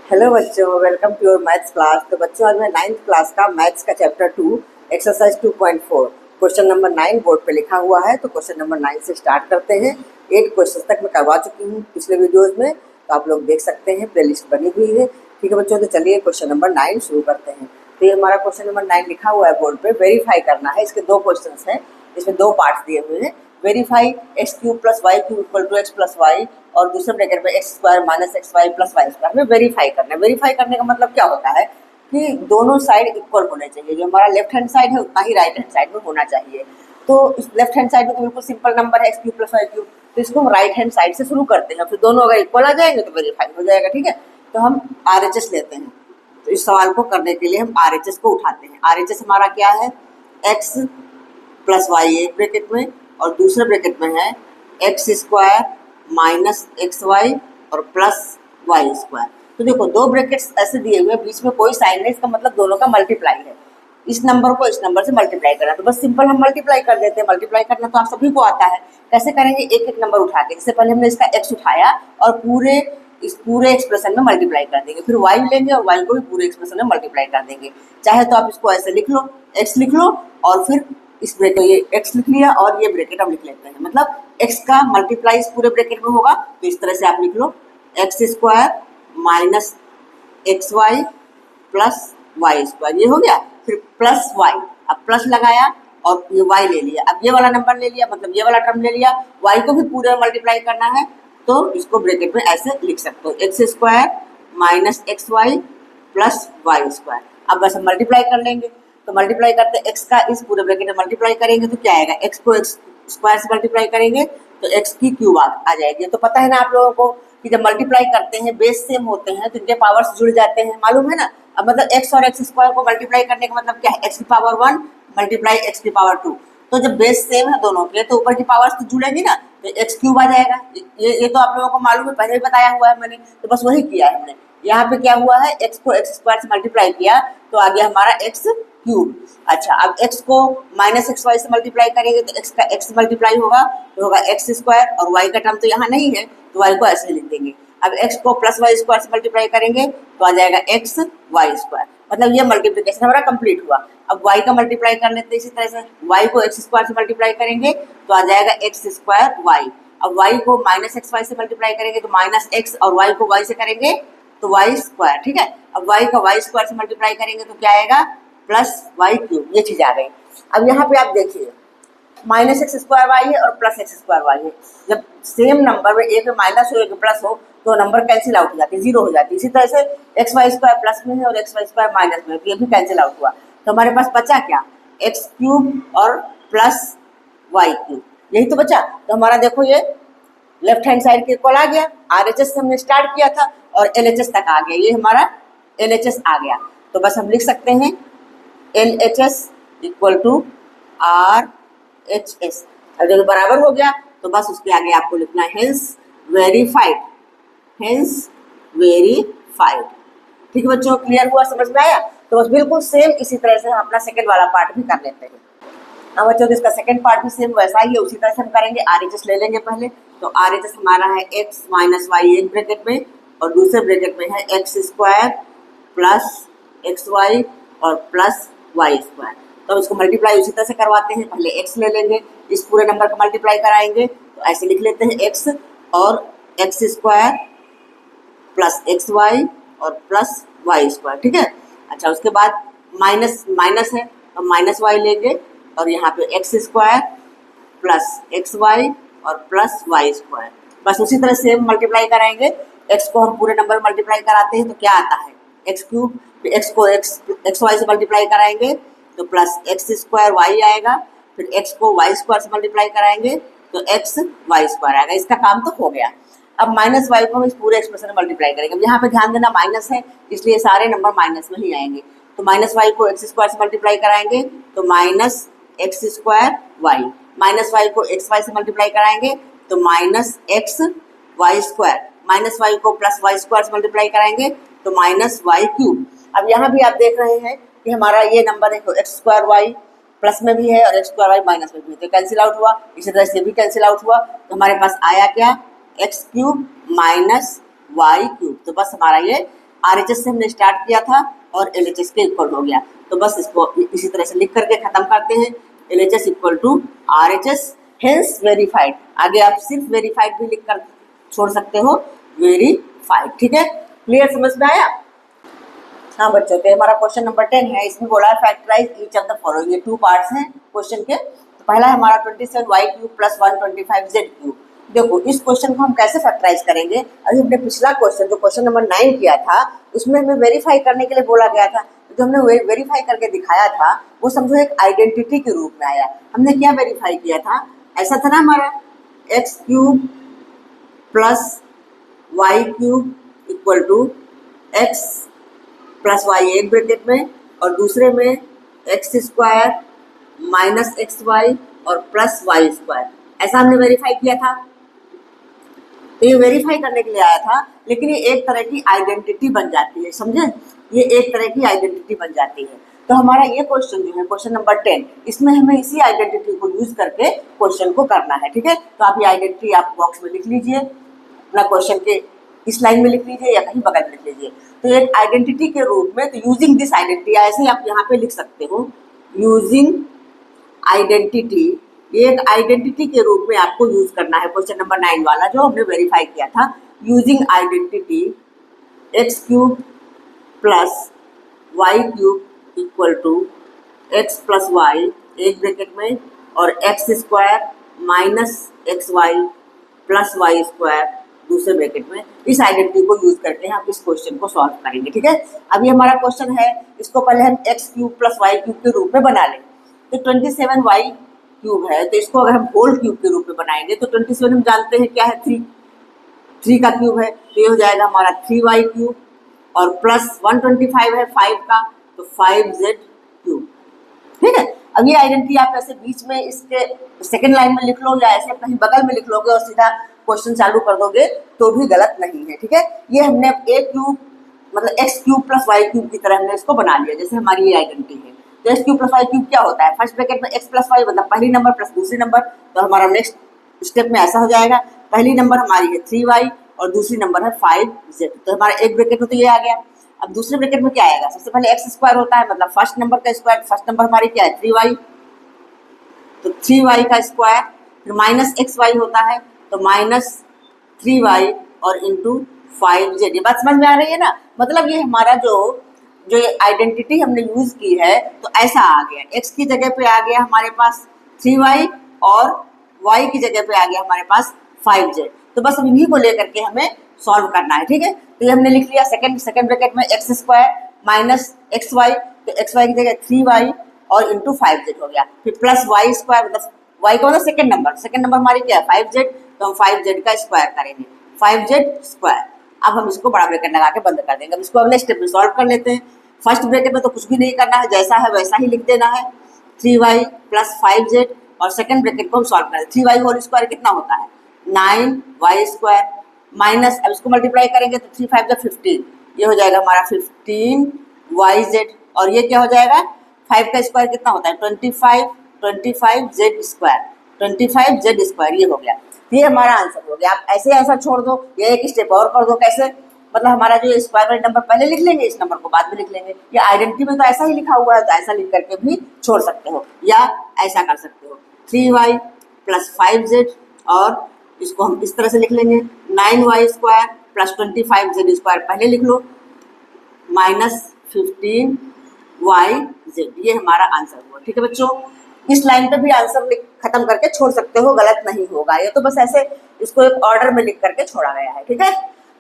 Hello बच्चों, welcome to your maths class. तो बच्चों, आज मैं 9th क्लास का मैथ्स का chapter 2 exercise 2.4 question number 9 board पे लिखा हुआ है। तो क्वेश्चन नंबर 9 से स्टार्ट करते हैं। 8 क्वेश्चन तक मैं करवा चुकी हूँ पिछले वीडियोज़ में, तो आप लोग देख सकते हैं, प्ले लिस्ट बनी हुई है। ठीक है बच्चों, तो चलिए क्वेश्चन नंबर 9 शुरू करते हैं। तो ये हमारा क्वेश्चन नंबर 9 लिखा हुआ है बोर्ड पर। वेरीफाई करना है, इसके 2 क्वेश्चन हैं, इसमें 2 पार्ट्स दिए हुए हैं। Verify x cube plus y cube equal to x plus y, और दूसरे ब्रैकेट में x square minus x Y plus Y square. हमें वेरीफाई करना है। वेरीफाई करने का मतलब क्या होता है कि दोनों साइड इक्वल होने चाहिए। जो हमारा लेफ्ट हैंड साइड है उतना ही राइट हैंड साइड में होना चाहिए। तो इस लेफ्ट हैंड साइड में तो बिल्कुल सिंपल नंबर है x cube plus y cube, तो इसको हम राइट हैंड साइड से शुरू करते हैं। फिर दोनों अगर इक्वल आ जाएंगे तो वेरीफाई हो जाएगा। ठीक है, तो हम RHS लेते हैं। तो इस सवाल को करने के लिए हम RHS को उठाते हैं। RHS हमारा क्या है, एक्स प्लस वाई एक ब्रैकेट में, और दूसरे ब्रैकेट में है x square minus x y और प्लस वाई स्क्वायर। तो देखो, 2 ब्रैकेट्स ऐसे दिए हुए, बीच में कोई साइन नहीं, इसका मतलब दोनों का मल्टीप्लाई है। इस नंबर को इस नंबर से मल्टीप्लाई करना, तो बस सिंपल हम मल्टीप्लाई कर देते हैं। मल्टीप्लाई करना तो आप सभी को आता है। कैसे करेंगे, एक एक नंबर उठा के। जैसे पहले हमने इसका एक्स उठाया और इस पूरे एक्सप्रेशन में मल्टीप्लाई कर देंगे, फिर वाई लेंगे और वाई को भी पूरे एक्सप्रेशन में मल्टीप्लाई कर देंगे। चाहे तो आप इसको ऐसे लिख लो, एक्स लिख लो, और फिर इस ब्रैकेट ये एक्स लिख लिया और ये ब्रैकेट हम लिख लेते हैं। मतलब एक्स का मल्टीप्लाई इस पूरे ब्रैकेट में होगा, तो इस तरह से आप लिख लो X square minus x Y plus Y square. ये हो गया। फिर प्लस वाई, अब प्लस लगाया और ये वाई ले लिया। अब ये वाला नंबर ले लिया, मतलब ये वाला टर्म ले लिया। वाई को भी पूरे में मल्टीप्लाई करना है, तो इसको ब्रैकेट में ऐसे लिख सकते हो, x square minus x Y plus Y square. अब बस हम मल्टीप्लाई कर लेंगे। तो मल्टीप्लाई करते एक्स का इस पूरे ब्रैकेट में मल्टीप्लाई करेंगे तो क्या आएगा, एक्स को एक्स स्क्वायर से मल्टीप्लाई करेंगे तो एक्स की क्यूब आ जाएगी। तो पता है ना आप लोगों को कि जब मल्टीप्लाई करते हैं बेस सेम होते हैं तो इनके पावर्स जुड़ जाते हैं, मालूम है ना। अब मतलब एक्स और एक्स स्क्वायर को मल्टीप्लाई करने का मतलब क्या है, एक्स की पावर 1 मल्टीप्लाई एक्स की पावर 2। तो जब बेस सेम है दोनों के, तो ऊपर की पावर्स तो जुड़ेगी ना, तो एक्स क्यूब आ जाएगा। ये तो आप लोगों को मालूम है, पहले भी बताया हुआ है मैंने, तो बस वही किया है हमने। यहाँ पे क्या हुआ है, एक्स को एक्स स्क्वायर से मल्टीप्लाई किया तो आ गया हमारा एक्स क्यूब। अच्छा, अब x को माइनस एक्स वाई से मल्टीप्लाई करेंगे तो x का x मल्टीप्लाई होगा, तो होगा एक्स स्क्वायर, और y का टर्म तो यहाँ नहीं है तो y को ऐसे लिख देंगे। अब x को प्लस वाई स्क्वायर से मल्टीप्लाई करेंगे तो आ जाएगा एक्स वाई स्क्वायर। मतलब ये मल्टीप्लिकेशन हमारा कंप्लीट हुआ। अब y का मल्टीप्लाई कर लेते हैं इसी तरह से, y को एक्स स्क्वायर से मल्टीप्लाई करेंगे तो आ जाएगा एक्स स्क्वायर वाई। अब y को माइनस एक्स वाई से मल्टीप्लाई करेंगे तो माइनस एक्स, और y को y से करेंगे तो वाई स्क्वायर। ठीक है, अब y का वाई स्क्वायर से मल्टीप्लाई करेंगे तो क्या आएगा, प्लस वाई क्यूब। ये चीज आ गई। अब यहाँ पे आप देखिए, माइनस एक्स स्क्वायर वाई है और प्लस एक्स स्क्वायर वाई है। जब सेम नंबर में एक में माइनस हो एक में प्लस हो तो नंबर कैंसिल आउट हो जाती है, जीरो हो जाती है। इसी तरह से एक्स वाई स्क्वायर प्लस में है और एक्स वाई स्क्वायर माइनस में है, तो ये भी कैंसिल आउट हुआ। तो हमारे पास बचा क्या, एक्स क्यूब और प्लस वाई क्यूब, यही तो बचा। तो हमारा देखो ये लेफ्ट हैंड साइड के इक्वल आ गया। RHS से हमने स्टार्ट किया था और LHS तक आ गया, ये हमारा LHS आ गया। तो बस हम लिख सकते हैं LHS इक्वल टू RHS। और जब बराबर हो गया तो बस उसके आगे आपको लिखना है हेंस वेरीफाइड, हेंस वेरीफाइड। ठीक है बच्चों, क्लियर हुआ, समझ में आया। तो बस बिल्कुल सेम इसी तरह से हम अपना सेकंड वाला पार्ट भी कर लेते हैं। हाँ बच्चों, इसका सेकंड पार्ट भी सेम वैसा ही है, उसी तरह से हम करेंगे। RHS ले लेंगे पहले। तो RHS हमारा है x माइनस वाई एक ब्रैकेट में, और दूसरे ब्रैकेट में है x square plus x y और प्लस वाई स्क्वायर। तो इसको मल्टीप्लाई उसी तरह से करवाते हैं। पहले x ले लेंगे, इस पूरे नंबर का मल्टीप्लाई कराएंगे तो ऐसे लिख लेते हैं x और x square plus x y और प्लस वाई स्क्वायर। ठीक है, अच्छा उसके बाद माइनस माइनस है तो माइनस वाई लेंगे, और यहाँ पे x square plus x y और प्लस वाई स्क्वायर। बस उसी तरह सेम मल्टीप्लाई कराएंगे। एक्स को हम पूरे नंबर मल्टीप्लाई कराते हैं तो क्या आता है, एक्स क्यूब। एक्स को एक्स वाई से मल्टीप्लाई कराएंगे तो प्लस एक्स स्क्वायर वाई आएगा। फिर एक्स को वाई स्क्वायर से मल्टीप्लाई कराएंगे तो एक्स वाई स्क्वायर आएगा। इसका काम तो हो गया। अब माइनस वाई को हम इस पूरे एक्सप्रेशन में मल्टीप्लाई करेंगे। अब यहाँ पे ध्यान देना, माइनस है इसलिए सारे नंबर माइनस में ही आएंगे। तो माइनस वाई को एक्स स्क्वायर से मल्टीप्लाई कराएंगे तो minus x square y, minus y को एक्स वाई से मल्टीप्लाई कराएंगे तो minus x y square, minus y को प्लस वाई स्क्वायर से मल्टीप्लाई कराएंगे तो माइनस वाई क्यूब। अब यहाँ भी आप देख रहे हैं कि हमारा ये नंबर है एक्स स्क्वायर वाई प्लस में भी है और एक्स स्क्वायर वाई माइनस में भी है, तो कैंसिल आउट हुआ। इसी तरह से भी कैंसिल आउट हुआ। तो हमारे पास आया क्या, x cube minus y cube. तो बस हमारा ये RHS से हमने स्टार्ट किया था और LHS के इक्वल हो गया, तो बस इसको इसी तरह से लिख करके खत्म करते हैं। LHS equal to RHS hence verified. आगे आप सिर्फ वेरीफाइड भी लिख कर छोड़ सकते हो, वेरीफाइड। ठीक है, क्लियर, समझ में आया? हाँ बच्चों, तो हमारा क्वेश्चन नंबर 10 है। इसमें बोला है factorise each of the following. ये 2 पार्ट्स हैं क्वेश्चन के। तो पहला है हमारा 27y³ प्लस 125z³। देखो इस क्वेश्चन को हम कैसे फैक्टराइज करेंगे। अभी हमने पिछला क्वेश्चन जो क्वेश्चन नंबर 9 किया था उसमें हमें वेरीफाई करने के लिए बोला गया था। जो हमने वेरीफाई करके दिखाया था वो समझो एक आइडेंटिटी के रूप में आया। हमने क्या वेरीफाई किया था, ऐसा था ना हमारा x³ plus y³ equal to x plus y एक ब्रैकेट में और दूसरे में x² माइनस xy और प्लस y², ऐसा हमने वेरीफाई किया था। तो ये वेरीफाई करने के लिए आया था, लेकिन ये एक तरह की आइडेंटिटी बन जाती है, समझे? ये एक तरह की आइडेंटिटी बन जाती है। तो हमारा ये क्वेश्चन जो है क्वेश्चन नंबर 10, इसमें हमें इसी आइडेंटिटी को यूज करके क्वेश्चन को करना है। ठीक है, तो आप ये आइडेंटिटी आप बॉक्स में लिख लीजिए, अपना क्वेश्चन के इस लाइन में लिख लीजिए या कहीं बगल में लिख लीजिए। तो एक आइडेंटिटी के रूप में, तो यूजिंग दिस आइडेंटिटी, ऐसे ही आप यहाँ पे लिख सकते हो, यूजिंग आइडेंटिटी। ये एक आइडेंटिटी के रूप में आपको यूज करना है क्वेश्चन नंबर 9 वाला जो हमने वेरीफाई किया था। Using identity x³ plus y³ equal to x plus y एक ब्रैकेट में और x² minus xy plus y² दूसरे ब्रैकेट में। इस आइडेंटिटी को यूज करके हम इस क्वेश्चन को सॉल्व करेंगे। ठीक है, अभी हमारा क्वेश्चन है, इसको पहले हम x³ प्लस y³ के रूप में बना लें। तो 27y³ है, तो इसको अगर हम होल क्यूब के रूप में बनाएंगे तो 27 हम जानते हैं क्या है, 3 का क्यूब है, तो ये हो जाएगा हमारा 3y³ और प्लस 125 है 5 का, तो 5z³। ठीक है, अब ये आइडेंटिटी आप ऐसे बीच में इसके सेकेंड लाइन में लिख लो या ऐसे कहीं बगल में लिख लोगे और सीधा क्वेश्चन चालू कर दोगे तो भी गलत नहीं है। ठीक है, ये हमने a³ मतलब x³ प्लस y³ की तरह हमने इसको बना लिया, जैसे हमारी ये आइडेंटिटी है। तो x³ प्लस y³ क्या होता है, फर्स्ट ब्रैकेट में x प्लस y मतलब पहली नंबर प्लस दूसरी नंबर, तो हमारा नेक्स्ट स्टेप में ऐसा हो जाएगा, पहली नंबर हमारी है 3y और दूसरी नंबर है 5z, तो हमारा एक ब्रैकेट में तो ये आ गया। अब दूसरे ब्रैकेट में क्या आएगा, सबसे पहले x² होता है मतलब फर्स्ट नंबर का स्क्वायर, फर्स्ट नंबर हमारी क्या है 3y, तो 3y का स्क्वायर, फिर माइनस xy होता है तो माइनस 3y और इंटू 5z। ये बात समझ में आ रही है ना? मतलब ये हमारा जो आइडेंटिटी हमने यूज की है तो ऐसा आ गया, x की जगह पे आ गया हमारे पास 3y और y की जगह पे आ गया हमारे पास 5z। तो बस अब इन्हीं को लेकर के हमें सॉल्व करना है। ठीक है, तो ये हमने लिख लिया सेकंड ब्रैकेट में x² माइनस xy, तो xy की जगह 3y और इंटू 5z हो गया, फिर प्लस y² मतलब y का मतलब सेकंड नंबर हमारी क्या है 5z, तो हम 5z का स्क्वायर करेंगे 5z²। अब हम इसको बड़ा ब्रैकेट लगा के बंद कर देंगे। अब इसको अगले स्टेप में सॉल्व कर लेते हैं। फर्स्ट ब्रैकेट में तो कुछ भी नहीं करना है, जैसा है वैसा ही लिख देना है 3y प्लस 5z, और सेकंड ब्रैकेट को हम सॉल्व करें। 3y होल स्क्वायर कितना होता है 9y² माइनस, अब इसको मल्टीप्लाई करेंगे तो 3 5 15, ये हो जाएगा हमारा 15yz, और ये क्या हो जाएगा 5 का स्क्वायर कितना होता है 25z², ये हो गया। ये हमारा आंसर हो गया। आप ऐसे आंसर छोड़ दो या एक स्टेप और कर दो, कैसे, मतलब हमारा जो स्क्वायर वाले नंबर पहले लिख लेंगे, इस नंबर को बाद में लिख लेंगे। या आइडेंटिटी में तो ऐसा ही लिखा हुआ है तो ऐसा लिख करके भी छोड़ सकते हो, या ऐसा कर सकते हो 3y प्लस 5z, और इसको हम इस तरह से लिख लेंगे 9y² प्लस 25z² पहले लिख लो माइनस 15yz। ये हमारा आंसर हुआ। ठीक है बच्चों, इस लाइन पे भी आंसर खत्म करके छोड़ सकते हो, गलत नहीं होगा। ये तो बस ऐसे इसको एक ऑर्डर में लिख करके छोड़ा गया है। ठीक है,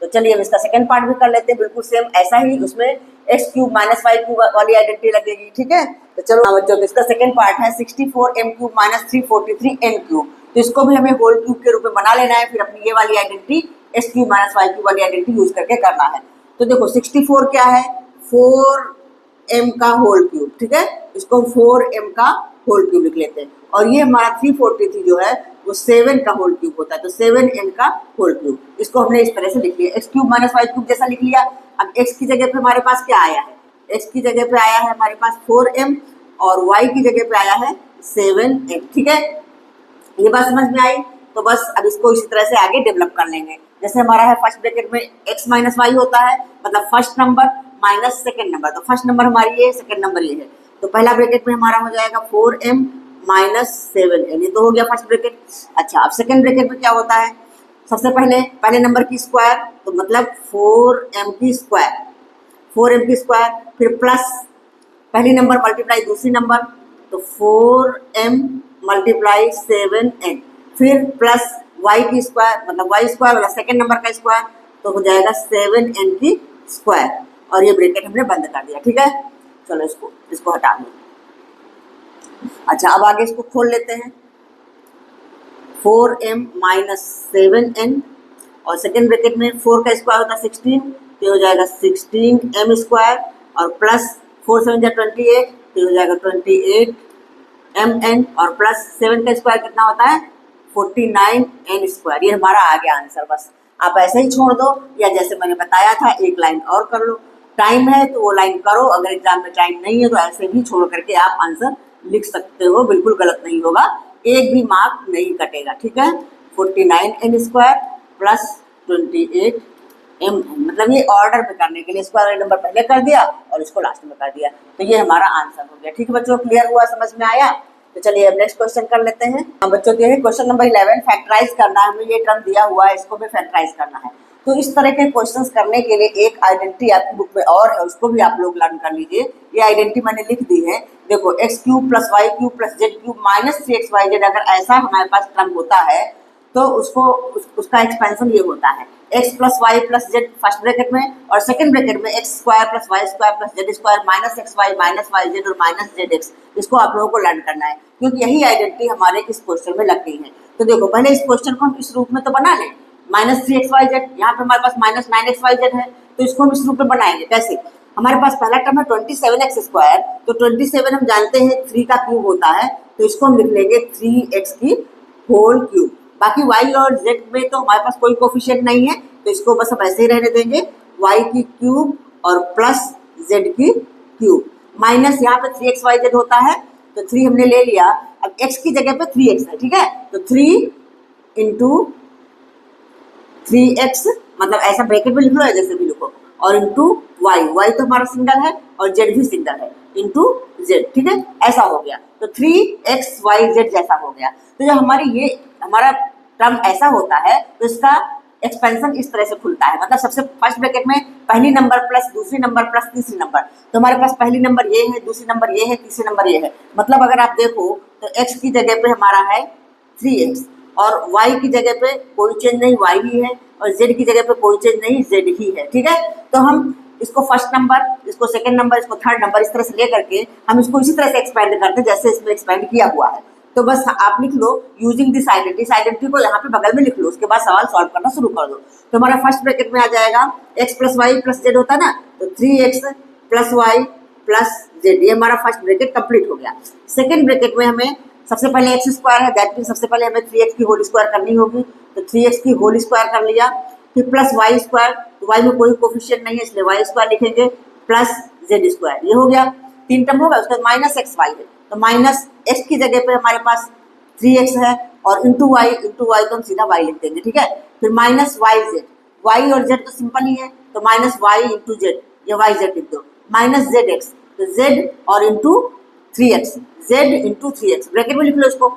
तो चलिए अब इसका सेकंड पार्ट भी कर लेते हैं, बिल्कुल सेम ऐसा ही, उसमें x³ माइनस y³ वाली आइडेंटिटी लगेगी। ठीक है, तो चलो बच्चों, तो इसका सेकंड पार्ट है 64m³ माइनस 343n³। तो इसको भी हमें होल क्यूब के रूप में बना लेना है, फिर अपनी ये वाली आइडेंटिटी x³ माइनस y³ वाली आइडेंटिटी यूज करके करना है। तो देखो 64 क्या है 4m का होल क्यूब। ठीक है, इसको 4m का होल क्यूब लिख लेते हैं, और ये हमारा 343 जो है वो 7 का होल क्यूब होता है, तो 7n का होल क्यूब। इसको हमने इस तरह से लिख लिया, x³ माइनस y³ जैसा लिख लिया। अब x की जगह पे हमारे पास क्या आया है, x की जगह पे आया है हमारे पास 4m और y की जगह पे आया है 7n। ठीक है, ये बात समझ में आई? तो बस अब इसको इसी तरह से आगे डेवलप कर लेंगे। जैसे हमारा है फर्स्ट ब्रैकेट में x माइनस वाई होता है, मतलब first number minus second number, तो फर्स्ट नंबर हमारी ये है, सेकेंड नंबर ये है, तो पहला ब्रैकेट में हमारा हो जाएगा 4m माइनस 7n, ये तो हो गया फर्स्ट ब्रैकेट। अच्छा, अब सेकेंड ब्रैकेट में क्या होता है, सबसे पहले नंबर की स्क्वायर, तो मतलब 4m की स्क्वायर, 4m की स्क्वायर, फिर प्लस पहली नंबर मल्टीप्लाई दूसरी नंबर, तो 4m मल्टीप्लाई 7n, फिर प्लस y की स्क्वायर, मतलब y स्क्वायर वाला सेकेंड नंबर का स्क्वायर, तो हो जाएगा 7n की स्क्वायर, और ये ब्रैकेट हमने बंद कर दिया। ठीक है, चलो इसको हटा दो। अच्छा, अब आगे इसको खोल लेते हैं, 4m माइनस 7n, और सेकेंड ब्रैकेट में 4 का स्क्वायर होता है 16, तो हो जाएगा 16m स्क्वायर, और प्लस 4 7 28, तो हो जाएगा 28mn, और प्लस 7 का स्क्वायर कितना होता है 49n स्क्वायर। ये हमारा आ गया आंसर। बस आप ऐसे ही छोड़ दो, या जैसे मैंने बताया था एक लाइन और कर लो, टाइम है तो वो लाइन करो, अगर एग्जाम में टाइम नहीं है तो ऐसे भी छोड़ करके आप आंसर लिख सकते हो, बिल्कुल गलत नहीं होगा, एक भी मार्क नहीं कटेगा। ठीक है, 49n स्क्वायर प्लस 28mn, मतलब ये ऑर्डर में करने के लिए स्क्वायर नंबर पहले कर दिया और इसको लास्ट में कर दिया, तो ये हमारा आंसर हो गया। ठीक है बच्चों, क्लियर हुआ, समझ में आया? तो चलिए अब नेक्स्ट क्वेश्चन कर लेते हैं। बच्चों के क्वेश्चन नंबर 11, फैक्टराइज करना है, हमें ये टर्म दिया हुआ है, इसको भी फैक्टराइज करना है। तो इस तरह के क्वेश्चंस करने के लिए एक आइडेंटिटी आपकी बुक में और है, उसको भी आप लोग लर्न कर लीजिए। ये आइडेंटिटी मैंने लिख दी है, देखो x cube plus y cube plus z cube minus 3xyz, अगर ऐसा हमारे पास टर्म होता है तो उसका एक्सपेंशन ये होता है x plus y plus z first bracket में, और सेकंड ब्रैकेट में x square plus Y square plus z square minus x y minus y z और माइनस जेड एक्स। इसको आप लोगों को लर्न करना है, क्योंकि यही आइडेंटिटी हमारे इस क्वेश्चन में लगती है। तो देखो, पहले इस क्वेश्चन को हम इस रूप में तो बना लें, माइनस 3xyz, यहाँ पे हमारे पास माइनस 9xyz है, तो इसको हम इस रूप में बनाएंगे। कैसे? हमारे पास पहला टर्म है 27x स्क्वायर, तो 27 हम जानते हैं 3 का क्यूब होता है, तो इसको हम लिख लेंगे 3x की होल क्यूब। बाकी y और z में तो हमारे पास कोई कोफिशिएंट नहीं है, तो इसको बस हम ऐसे ही रहने देंगे, y की क्यूब और प्लस z की क्यूब, माइनस यहाँ पे 3xyz होता है, तो 3 हमने ले लिया। अब x की जगह पे 3x है, ठीक है, तो 3 इंटू 3x, मतलब ऐसा ब्रैकेट में लिख लो या जैसे भी लिखो, और इंटू y तो हमारा सिंगल है और z भी सिंगल है, इंटू z। ठीक है, ऐसा हो गया, तो 3xyz जैसा हो गया। तो जो हमारा टर्म ऐसा होता है तो इसका एक्सपेंशन इस तरह से खुलता है, मतलब सबसे फर्स्ट ब्रैकेट में पहली नंबर प्लस दूसरी नंबर प्लस तीसरी नंबर, तो हमारे पास पहली नंबर ये है, दूसरी नंबर ये है, तीसरी नंबर ये है। मतलब अगर आप देखो तो x की जगह पे हमारा है 3x, और y की जगह पे कोई चेंज नहीं, y ही है, और z की जगह पे कोई चेंज नहीं, z ही है। ठीक है, तो हम इसको फर्स्ट नंबर, इसको सेकंड नंबर, इसको थर्ड नंबर, इस तरह से ले करके हम इसको इसी तरह से एक्सपेंड करते हैं जैसे इसमें एक्सपेंड किया हुआ है। तो बस आप लिख लो यूजिंग दिस आइडेंटिटी, इस आइडेंटिटी को यहाँ पे बगल में लिख लो, उसके बाद सवाल सॉल्व करना शुरू कर दो। तो हमारा फर्स्ट ब्रैकेट में आ जाएगा x plus y plus z होता है ना, तो 3x plus y plus Z, ये हमारा फर्स्ट ब्रैकेट कंप्लीट हो गया। सेकेंड ब्रैकेट में हमें सबसे पहले एक्स स्क्वायर है, दैट मीन सबसे पहले हमें 3x की होल स्क्वायर करनी होगी, तो 3x की होल स्क्वायर कर लिया, फिर प्लस वाई स्क्वायर, तो वाई में कोई कोफिशिएंट नहीं है इसलिए वाई स्क्वायर लिखेंगे, प्लस जेड स्क्वायर, ये हो गया, 3 टर्म होगा। उसके बाद माइनस एक्स वाई है, तो माइनस एक्स की जगह पे हमारे पास 3x है, और इंटू वाई तो हम सीधा y लिख देंगे। ठीक है, फिर माइनस वाई जेड, वाई और जेड तो सिंपल ही है, तो माइनस वाई इंटू जेड, ये वाई जेड लिख दो, माइनस जेड एक्स, तो जेड और into 3x, Z into 3x, bracket में लिख लो इसको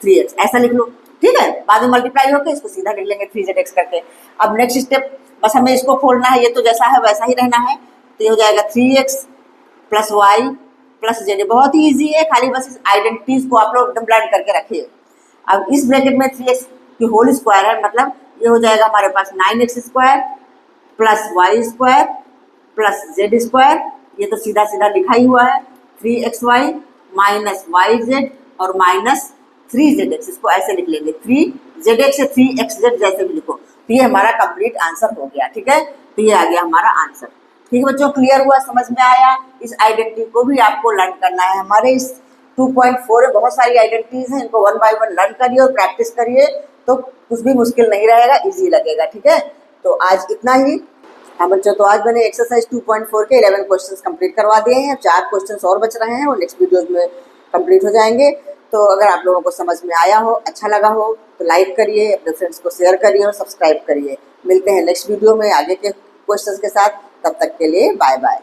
3x, ऐसा लिख लो। ठीक है, बाद में मल्टीप्लाई होकर इसको सीधा लिख लेंगे 3zx करके। अब नेक्स्ट स्टेप, बस हमें इसको खोलना है, ये तो जैसा है वैसा ही रहना है, तो ये हो जाएगा 3x plus y plus Z, बहुत ही ईजी है, खाली बस इस आइडेंटिटीज को आप लोग एकदम ब्लैंड करके रखिए। अब इस ब्रैकेट में 3x की होल स्क्वायर है, मतलब ये हो जाएगा हमारे पास 9x square plus Y square plus z square, ये तो सीधा सीधा लिखा ही हुआ है, 3xy माइनस वाई जेड और माइनस 3zx, इसको ऐसे लिख लेंगे 3zx या 3xz जैसे भी लिखो, तो ये हमारा कंप्लीट आंसर हो गया। ठीक है, तो ये आ गया हमारा आंसर। ठीक है बच्चों, क्लियर हुआ, समझ में आया? इस आइडेंटिटी को भी आपको लर्न करना है। हमारे इस 2.4 में बहुत सारी आइडेंटिटीज हैं, इनको 1 बाय 1 लर्न करिए और प्रैक्टिस करिए, तो कुछ भी मुश्किल नहीं रहेगा, इजी लगेगा। ठीक है, तो आज इतना ही। हाँ बच्चों, तो आज मैंने एक्सरसाइज 2.4 के 11 क्वेश्चंस कंप्लीट करवा दिए हैं, 4 क्वेश्चंस और बच रहे हैं, वो नेक्स्ट वीडियोज में कंप्लीट हो जाएंगे। तो अगर आप लोगों को समझ में आया हो, अच्छा लगा हो तो लाइक करिए, अपने फ्रेंड्स को शेयर करिए और सब्सक्राइब करिए। मिलते हैं नेक्स्ट वीडियो में आगे के क्वेश्चंस के साथ। तब तक के लिए बाय बाय।